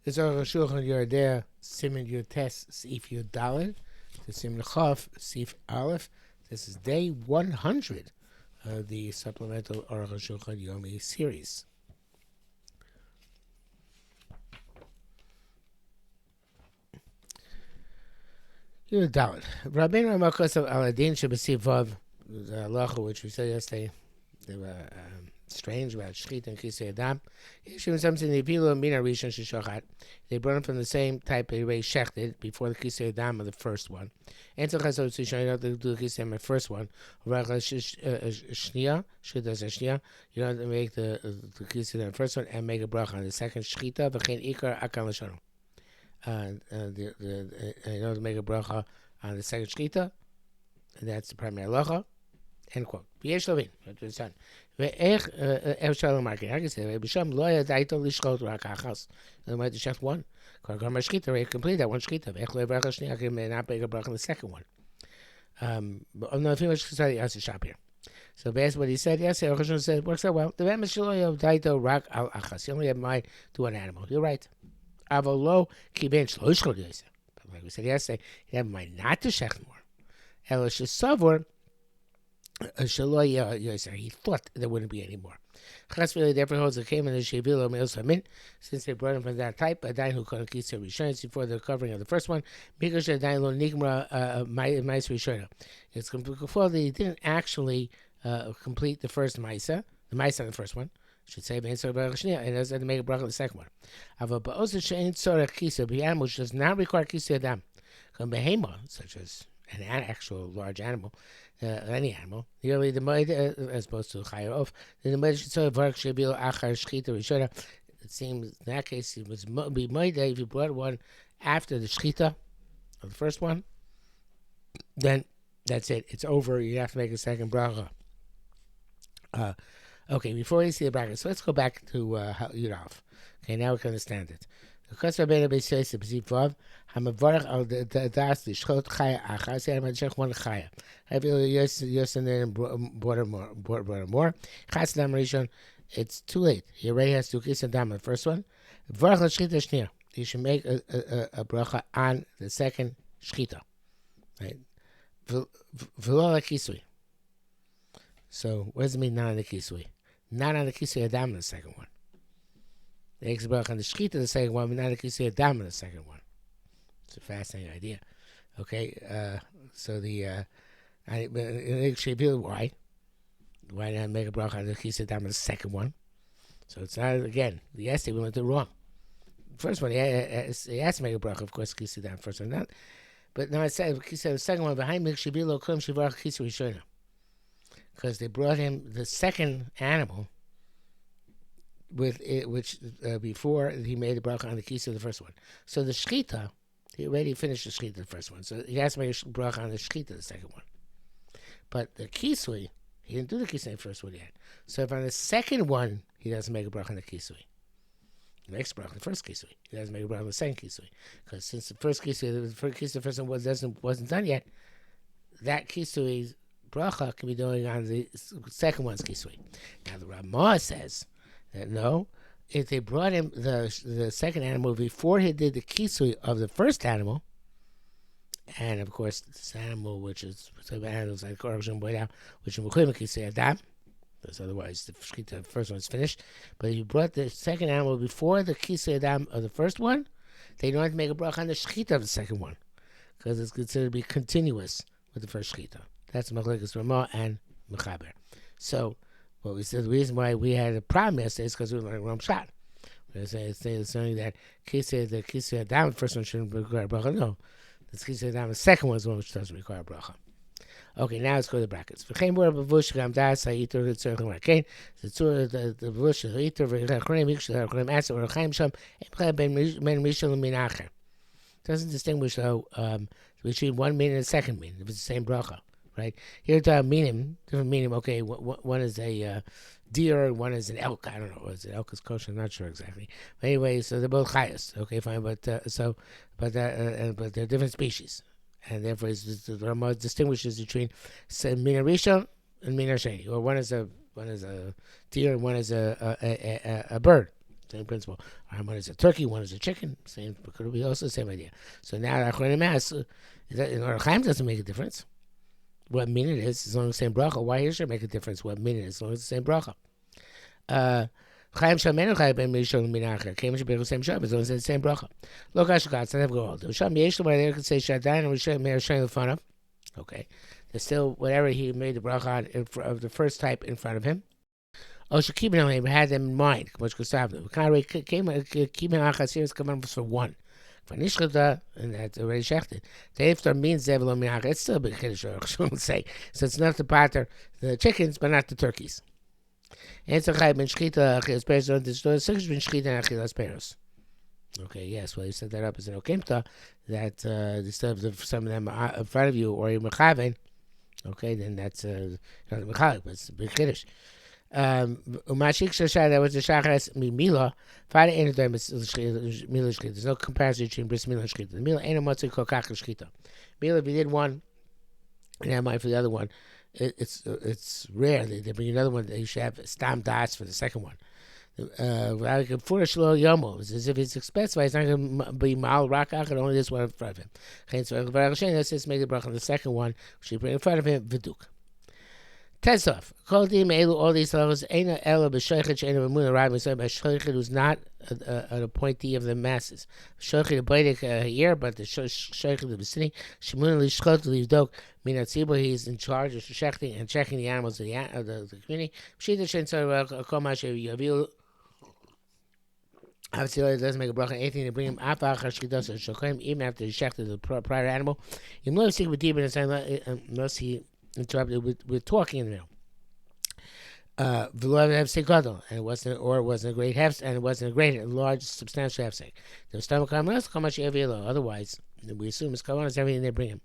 It's Arukh HaShulchan Yordeh, Siman Yotes, Sif Yodalid, to Siman Chav, Sif Aleph. This is day 100 of the Supplemental Arukh HaShulchan Yomi series. Yodalid. Rabbeinu Ramakosav Aladin Shabasi Vav, the halacha which we said yesterday, they were strange about shchita and kisei adam. They brought them from the same type they already shechted before the kisei adam of the first one. And so Chazot to do the kisei adam the first one. You don't make the kisei adam the first one and make a bracha on the second shchita. V'chein ikar akan l'shono. You don't make a bracha on the second shchita, and that's the primary halacha. End quote. V'yesh lovin. That's done. Ve'ech Shalom Markin. I can say B'Shem lo yadaito lishchot rak achas. They might just one. Kol gamar shchita. They complete that one shchita. Ve'ech lo yavach shni. I can not make a bracha on the second one. But no, if you wish to say yes, shop here. So based what he said yesterday, Arukh HaShulchan said works out well. The ve'em shelo yadaito rak al achas. You only have mind to one animal. You're right. Avolo kiben shlo yishchot yosef. Like we said yesterday, you have mind not to shech more. Elo shesavor. He thought there wouldn't be any more. Therefore holds it came in the Shevilo Meos Hamin, since they brought him from that type, a dine who couldn't keep the Rishon before the covering of the first one. Because the dine lo nigmra mais Rishona. It's before they didn't actually complete the first Maisa, the Maisa on the first one. Should say and as to make a bracha on the second one. Ava ba'osa she'ain tzorech kisa b'yam, which does not require kisa adam. Come behema, such as an actual large animal, any animal, nearly the mud as opposed to chayav of the mud should be achar shchita rishona. It seems in that case it was be mud if you brought one after the shchita of the first one, then that's it. It's over. You have to make a second bracha. Okay, before you see the bracha, so let's go back to Yudaf. Okay, now we can understand it. Because Rabbeinu says the b'ziv vav, hamavarach al das lishchot chaya achar. Say I'm going to check one chaya. I feel yes and then brought more. Chas dam rishon. It's too late. He already has to kiss and dam on the first one. Varach al shchita shnia. You should make a bracha on the second shchita. Right? V'lo la kisui. So what does it mean not on the kisui? Not on the kisui adam on the second one. The makes a bracha on the shchita the second one, but not the kisei adam on the second one. It's a fascinating idea. Okay, so the why not make a bracha on the kisei adam on the second one? So it's not again. Yesterday we went wrong. First one he has to make a bracha, of course, kisei adam first one, not. But now I said the second one behind mikshei bilo klam shivarach kisei rishona, because they brought him the second animal. With it, which before he made the bracha on the kisui of the first one. So the shchita, he already finished the shchita of the first one. So he has to make a bracha on the shchita of the second one. But the kisui, he didn't do the kisui of the first one yet. So if on the second one, he doesn't make a bracha on the kisui. The next bracha, the first kisui, he doesn't make a bracha on the second kisui. Because since the first kisui, the first one wasn't done yet, that kisui's bracha can be doing on the second one's kisui. Now the Ramah says, no, if they brought him the second animal before he did the kisui of the first animal, and of course this animal, which is animals like Arukh HaShulchan, which is kisui adam, because otherwise the first one is finished. But if you brought the second animal before the kisui adam of the first one, they don't have to make a bracha on the shchita of the second one, because it's considered to be continuous with the first shchita. That's Machlekes Ramah and Mechaber. So. Well, we said the reason why we had a problem yesterday is because we were like Ram Shot. It's saying that the kisei adam, the first one shouldn't require bracha. No, the kisei adam, the second one is the one which doesn't require bracha. Okay, now let's go to the brackets. The bavush doesn't distinguish though between one meaning and the second meaning if it's the same bracha. Right here, different meaning. Okay, one is a deer, one is an elk. I don't know. Is it elk is kosher? I'm not sure exactly. But anyway, so they're both chayas. Okay, fine. But they're different species, and therefore the Rama distinguishes between mina rishon and mina sheni. Or one is a deer and one is a bird. Same principle. One is a turkey, one is a chicken. Same, could be also the same idea. So now Achronim Mass, in Arukh Chaim doesn't make a difference. What min it is, as long as the same bracha. Why here should it make a difference? What min it is, as long as it's the same bracha. Chaim Shalmenu Chaim Ben Mishon Minacher. Came to be the same shop, as long as it's the same bracha. Look, Ashkat, it's never go old. Sham Yesh where they could say Shadain and Rishon Meir Shem in front of. Okay, there's still whatever he made the bracha on of the first type in front of him. Oh, should keep it on him. Had them in mind. Which Gustav came keeping Achasiris come for one. For Nishchata, and that's already shechted. The iftar means Zevelo Minach. It's still a big Kiddush, Arukh say. So it's not the pater, the chickens, but not the turkeys. And it's a Chai ben Shchita Achilas Peros. The six ben Shchita and Achilas Peros. Okay, yes. Well, you set that up as an Okimta that they still have some of them in front of you or you Mechaven. Okay, then that's not Mechalik, but it's a big Kiddush. Umashik Shashai, that was the Shachas Mila. Father ain't a Mila Shchita. There's no comparison between Bris Mila and Shchita. The Mila ain't a Matzi Kokach Shchita. Mila, if you did one, and have mind for the other one, it's rare. They bring another one. You should have Stam Das for the second one. It's as if it's expensive. It's not going to be Mal Rakach and only this one in front of him. That's just make the bracha on the second one, which you bring in front of him, Viduk. Tesov. All these levels, Aina Ella B'Shoichet, Aina B'Muna Rabbi, so B'Shoichet who's not an appointee of the masses. Shoichet B'Beidik here, but the Shoichet of the vicinity, Shemuna Lishchot Livdok, Minatzibur, he's in charge of shechting and checking the animals of the community. Pshita Shen Tzor Komash Yavil. Obviously, it doesn't make a bracha anything to bring him after Shchitas and Shochim, even after he shechted the prior animal. Unless he interrupted with talking in the middle. V'lo hefsek gadol, and it wasn't a great hefsek, and it wasn't a great, large, substantial hefsek. The stomach kamanas kamash yavilo. Otherwise, we assume it's kamanas everything they bring him.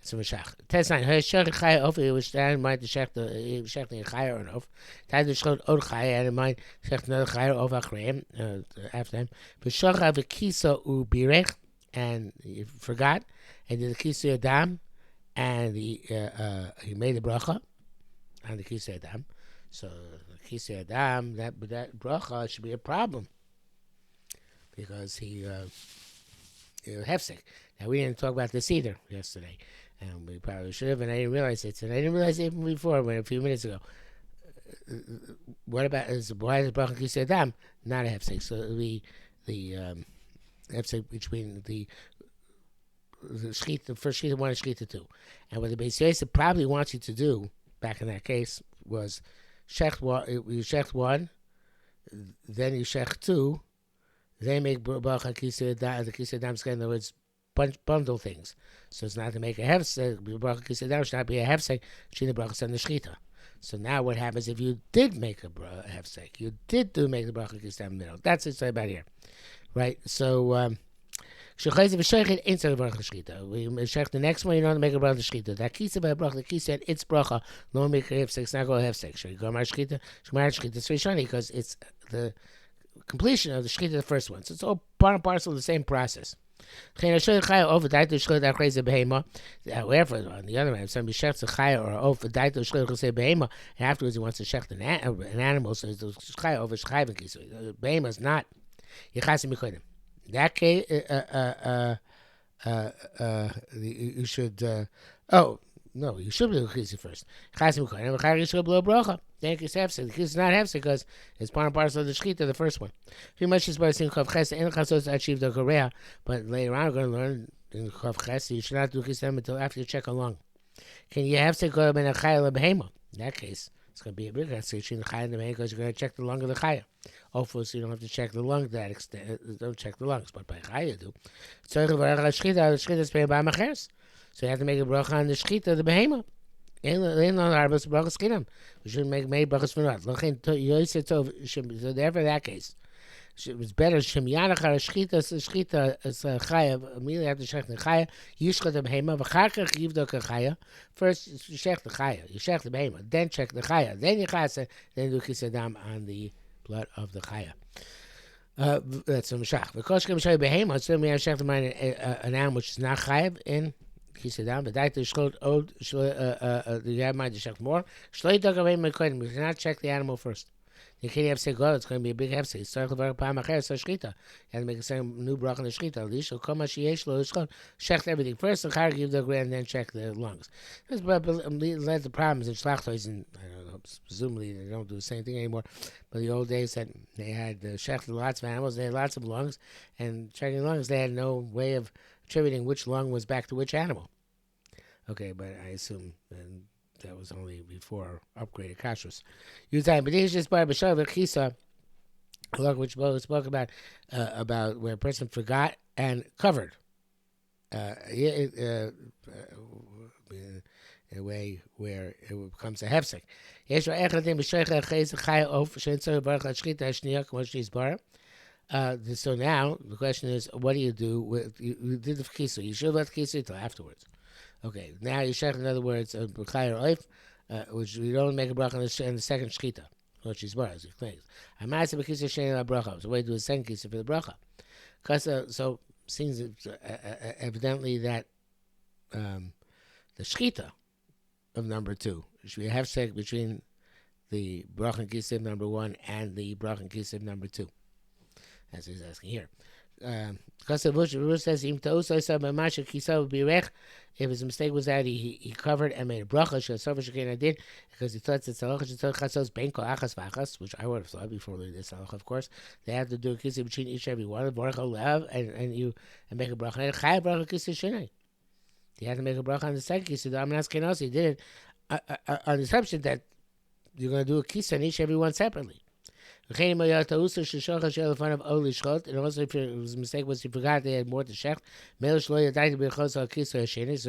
So Meshach. Test 9. Hashach chaya of it was in mind to shech the shechting chaya or of. Tad the shchot od chaya and in mind shech another chaya of achreim after him. V'shach v'kisa ubirech, and he forgot and did the kisa adam. And he made the bracha on the Kisei Adam. So the Kisei Adam, that bracha should be a problem because he hefsek. Now we didn't talk about this either yesterday, and we probably should have. And I didn't realize it. And I didn't realize it even before, a few minutes ago. What about why is bracha Kisei Adam not a hefsek? So the hefsek between the first Shechita 1 and Shechita 2. And what the Beis Yosef probably wants you to do, back in that case, was you shech 1, then you shech 2, then make bracha Kisei Adam, the Kisei Adam, in other words, bundle things. So it's not to make a hefsek, bracha Kisei Adam should not be a hefsek, Shechita bracha and the Shechita. So now what happens if you did make a hefsek? You did make the bracha Kisei Adam in the middle. That's what it's about here. Right? So, we check the next one, you don't make a bracha shchita. That kisa by bracha, the kisa and its bracha, no make a hefsek, it's not going to hefsek. So you go mar shchita, it's very shiny because it's the completion of the shchita, the first one. So it's all part and parcel of the same process. However, on the other hand, if somebody shechts a chaya or over daito shchita chesed behema, and afterwards he wants to shecht an animal, so it's chaya over shchayv kisa. Behema is not yichasim mikodim. In that case, you should. No, you should blow chisi first. Chasim kohen, and you should blow bracha. Then it's hefsek. The chisi is not hefsek because it's part and parcel of the shechita, the first one. Pretty much is by saying chav ches and chasos achieve the korea, but later on we're going to learn in chav ches you should not do chisi until after you check a lung. Can you hefsek go ben a chaya lebehema? In that case, it's going to be a big hefsek between the chaya and the behema because you're going to check the lung of the chaya. Hopefully, so you don't have to check the lung to that extent. Don't check the lungs, but by chaya do. So you have to make a bracha on the shechita, the behema. We shouldn't make brachas for that. So therefore, in that case, it was better. Shechita is chaya. Immediately after shech the chaya, yishcha the behema. V'charkach yivdok a chaya. First, you shech the chaya. You shech the behema. Then check the chaya. Then you chasa. Then do kisadam on the blood of the chaya. That's a mashach. Because Shem behema, still we have shech the mind an animal which is not chayav in kisadam. But that is shchot old. You have mind to shech more. Shloi dog away my kodim. We cannot check the animal first. You can't have say God. It's going to be a big hefsek. You start levar pam acher so shchita. You have to make a second new bracha in the shchita. Lisho koma sheyesh lo yishchon. Check everything first. The char give the grand, then check the lungs. This led to problems in shlachtos, and I don't know. Presumably they don't do the same thing anymore. But the old days that they had shechted lots of animals, they had lots of lungs, and checking lungs, they had no way of attributing which lung was back to which animal. Okay, but I assume that was only before upgraded kashrus. But here's just by B'Shav Chisa, which we spoke about where a person forgot and covered. In a way where it becomes a hefsek. So now the question is, what do you do with you did the kisa? You should let kisa until afterwards. Okay, now you check, in other words, which we don't make a bracha in the second shchita, which is bar, as he explains. I'm asking the kisa shein bracha. So why do the second kisa for the bracha? Because so seems evidently that the shchita of number 2 should be a hefsek between the bracha and kisa number 1 and the bracha and kisa number 2. As he's asking here. Because the Bush says, if his mistake was that he covered and made a bracha, did, because he thought that which I would have thought before this halacha, of course. They have to do a kisa between each and every one, and make a bracha. He had to make a bracha on the second kisa. The Amnas Kenos, he did it on the assumption that you're going to do a kisa on each and every one separately. And also, if his mistake was he forgot they had more to shech, so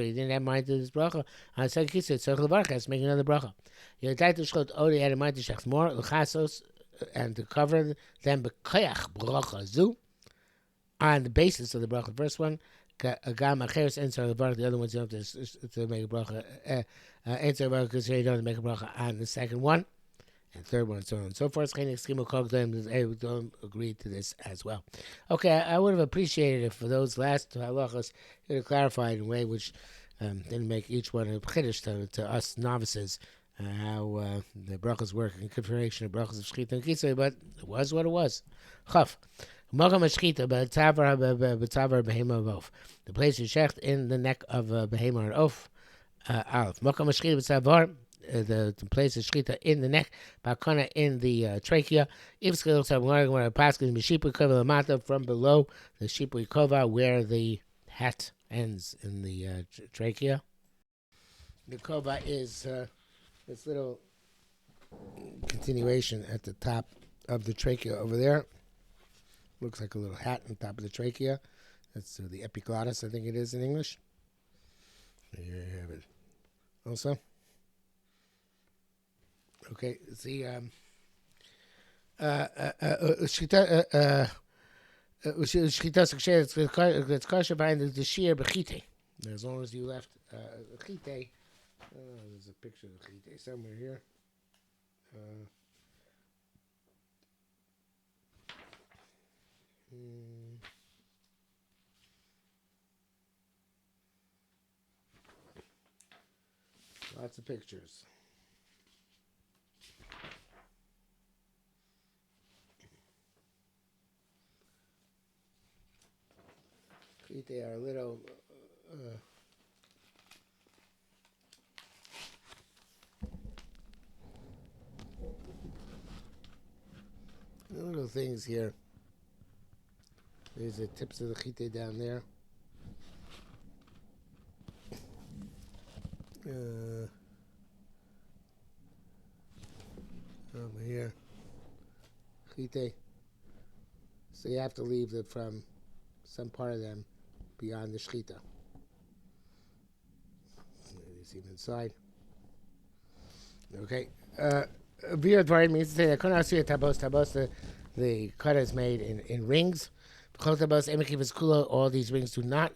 he didn't have mind to this bracha. On the second kisa, it's has to make another bracha. He had a mind to shech more, and to cover them on the basis of the bracha. The first one, the other ones you don't have to make a bracha. Because you don't make a bracha on the second one. And third one, and so on and so forth. They don't agree to this as well. Okay, I would have appreciated if for those last halachas you had clarified in a way which didn't make each one a chiddush to us novices, how the brachas work in configuration of brachas of shchita and kisei, but it was what it was. Chaf. Magam shchita b'tzavar behema of oaf. The place is shecht in the neck of behema or oaf. Aleph. Magam shchita b'tzavar. The place is shchita in the neck, bakana in the trachea. If skills have one paskin mishipu kova lamata from below the shipui kova where the hat ends in the trachea. The kova is this little continuation at the top of the trachea over there. Looks like a little hat on top of the trachea. That's the epiglottis, I think it is in English. Here you have it. Also. Okay, the shchita it's kosher behind the shear bechite. As long as you left chite, there's a picture of chite somewhere here. Lots of pictures. They are little little things here. There's the tips of the chite down there. Over here. Chite. So you have to leave it from some part of them beyond the shchita. You see them inside. Okay. Beard variant means to say that tabos, the cut is made in rings. All these rings do not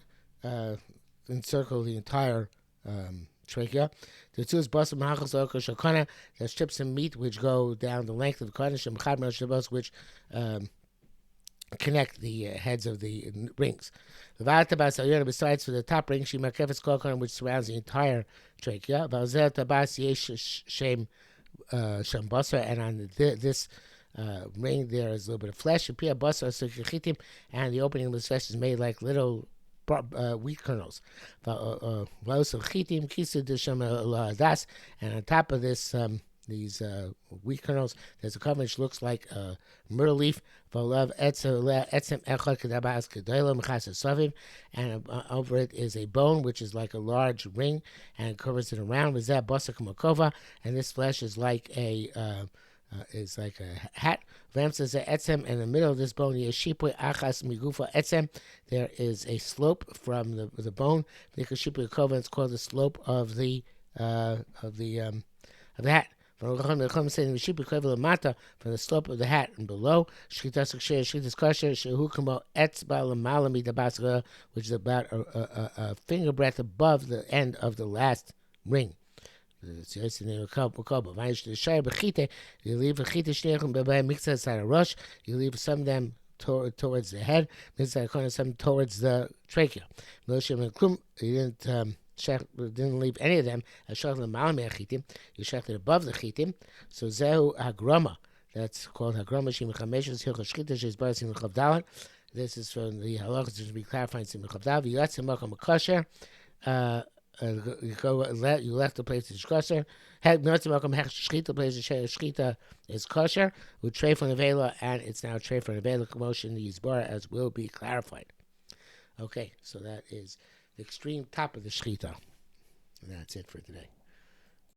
encircle the entire trachea. The two is basim hachas shakana. There's strips of meat which go down the length of the kaddish, which connect the heads of the rings. Besides for the top ring, which surrounds the entire trachea. And on this ring, there is a little bit of flesh. And the opening of the flesh is made like little wheat kernels. And on top of this, these wheat kernels, there's a cover which looks like a myrtle leaf. And over it is a bone which is like a large ring and covers it around. And this flesh is like a hat. In the middle of this bone, there is a slope from the bone. It's called the slope of the hat. From the slope of the hat and below, which is about a finger breadth above the end of the last ring. You leave a chita, you leave some of them towards the head, some towards the trachea. You didn't leave any of them. You shechted above the chitim. So zehu hagrama. That's called hagrama shimachameshes hilchos shchita sheizbar simchav dalet. This is from the halachas to be clarified in simchav dalet. You let simacham kosher. You left the place is kosher. The place of shchita is kosher. With tray for nevela, and it's now tray for nevela commotion the yizbar, as will be clarified. Okay, so that is the extreme top of the shchita. And that's it for today.